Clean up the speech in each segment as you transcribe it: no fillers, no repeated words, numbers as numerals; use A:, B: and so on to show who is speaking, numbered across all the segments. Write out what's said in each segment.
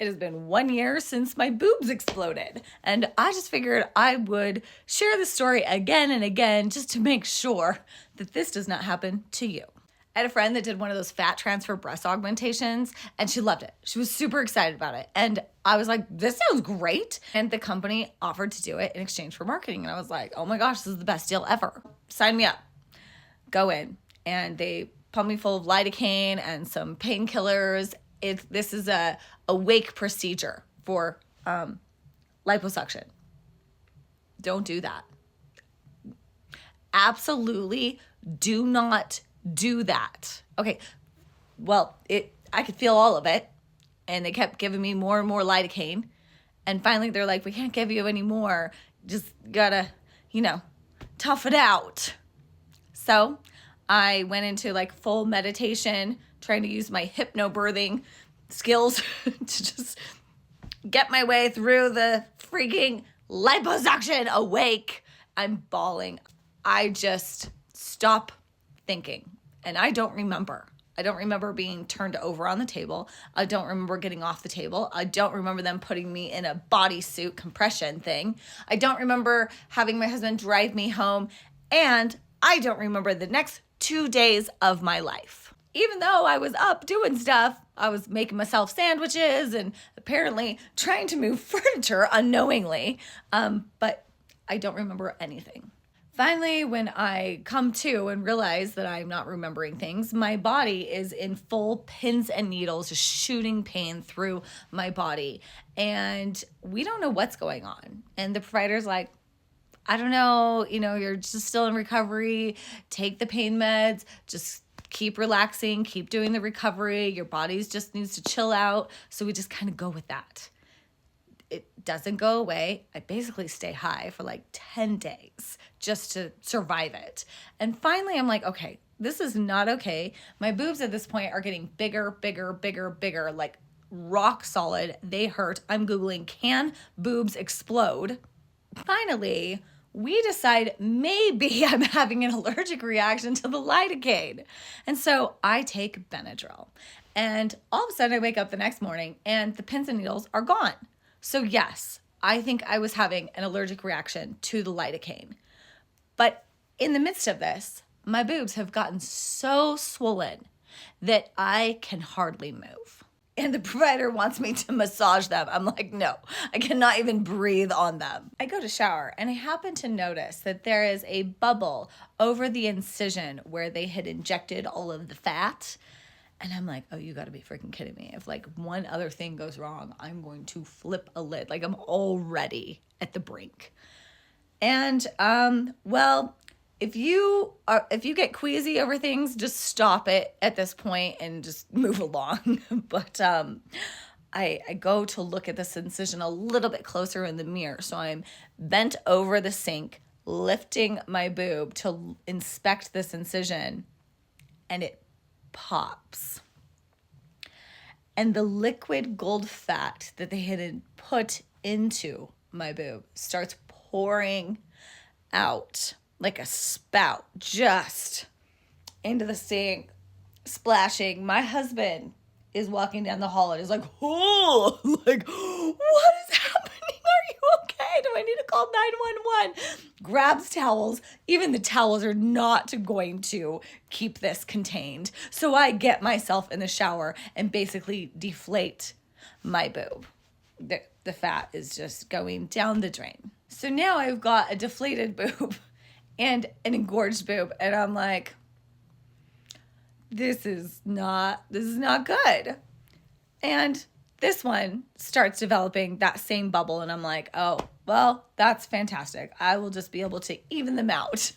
A: It has been 1 year since my boobs exploded, and I just figured I would share the story again and again just to make sure that this does not happen to you. I had a friend that did one of those fat transfer breast augmentations, and she loved it. She was super excited about it. And I was like, this sounds great. And the company offered to do it in exchange for marketing. And I was like, oh my gosh, this is the best deal ever. Sign me up. Go in. And they pumped me full of lidocaine and some painkillers. This is a wake procedure for liposuction. Don't do that. Absolutely do not do that. Okay, well, I could feel all of it, and they kept giving me more and more lidocaine, and finally they're like, we can't give you any more, just gotta, tough it out. So I went into like full meditation, trying to use my hypnobirthing skills to just get my way through the freaking liposuction awake. I'm bawling. I just stop thinking. And I don't remember. I don't remember being turned over on the table. I don't remember getting off the table. I don't remember them putting me in a bodysuit compression thing. I don't remember having my husband drive me home. And I don't remember the next 2 days of my life. Even though I was up doing stuff, I was making myself sandwiches and apparently trying to move furniture unknowingly. But I don't remember anything. Finally, when I come to and realize that I'm not remembering things, my body is in full pins and needles, just shooting pain through my body. And we don't know what's going on. And the provider's like, I don't know, you're just still in recovery. Take the pain meds, just keep relaxing, keep doing the recovery. Your body just needs to chill out. So we just kind of go with that. It doesn't go away. I basically stay high for like 10 days just to survive it. And finally, I'm like, okay, this is not okay. My boobs at this point are getting bigger, like rock solid. They hurt. I'm Googling, can boobs explode? Finally, we decide maybe I'm having an allergic reaction to the lidocaine. And so I take Benadryl. And all of a sudden I wake up the next morning and the pins and needles are gone. So yes, I think I was having an allergic reaction to the lidocaine. But in the midst of this, my boobs have gotten so swollen that I can hardly move. And the provider wants me to massage them. I'm like, no, I cannot even breathe on them. I go to shower and I happen to notice that there is a bubble over the incision where they had injected all of the fat. And I'm like, oh, you gotta be freaking kidding me. If like one other thing goes wrong, I'm going to flip a lid. Like I'm already at the brink. And well, if you get queasy over things, just stop it at this point and just move along. But I go to look at this incision a little bit closer in the mirror. So I'm bent over the sink, lifting my boob to inspect this incision, and it pops. And the liquid gold fat that they had put into my boob starts pouring out like a spout, just into the sink, splashing. My husband is walking down the hall and is like, oh, like, what is happening? Are you okay? Do I need to call 911? Grabs towels. Even the towels are not going to keep this contained. So I get myself in the shower and basically deflate my boob. The fat is just going down the drain. So now I've got a deflated boob and an engorged boob. And I'm like, this is not good. And this one starts developing that same bubble. And I'm like, oh, well, that's fantastic. I will just be able to even them out.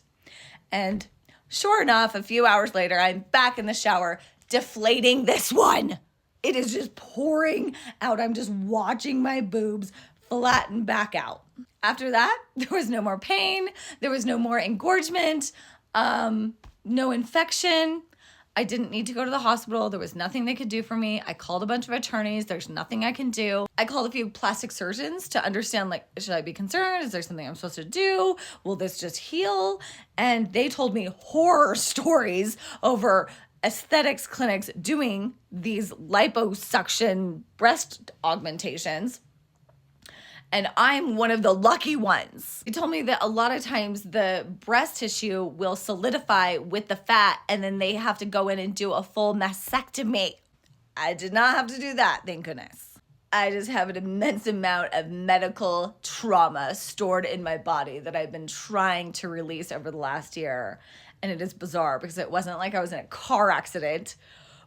A: And sure enough, a few hours later, I'm back in the shower deflating this one. It is just pouring out. I'm just watching my boobs flatten back out. After that, there was no more pain. There was no more engorgement, no infection. I didn't need to go to the hospital. There was nothing they could do for me. I called a bunch of attorneys. There's nothing I can do. I called a few plastic surgeons to understand, like, should I be concerned? Is there something I'm supposed to do? Will this just heal? And they told me horror stories over aesthetics clinics doing these liposuction breast augmentations. And I'm one of the lucky ones. He told me that a lot of times the breast tissue will solidify with the fat and then they have to go in and do a full mastectomy. I did not have to do that, thank goodness. I just have an immense amount of medical trauma stored in my body that I've been trying to release over the last year. And it is bizarre because it wasn't like I was in a car accident,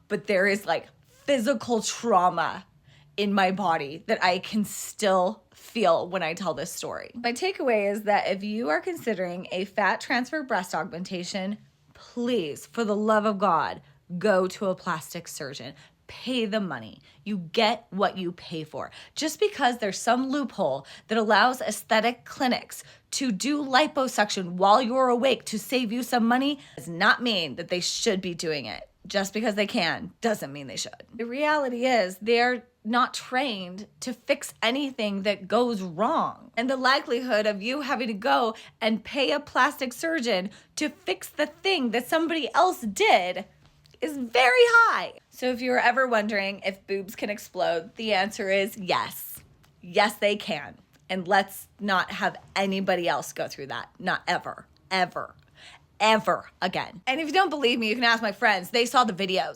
A: but there is like physical trauma in my body that I can still feel when I tell this story. My takeaway is that if you are considering a fat transfer breast augmentation, please, for the love of God, go to a plastic surgeon. Pay the money. You get what you pay for. Just because there's some loophole that allows aesthetic clinics to do liposuction while you're awake to save you some money does not mean that they should be doing it. Just because they can doesn't mean they should. The reality is they're not trained to fix anything that goes wrong. And the likelihood of you having to go and pay a plastic surgeon to fix the thing that somebody else did is very high. So if you're ever wondering if boobs can explode, the answer is yes. Yes, they can. And let's not have anybody else go through that. Not ever, ever, ever again. And if you don't believe me, you can ask my friends. They saw the videos.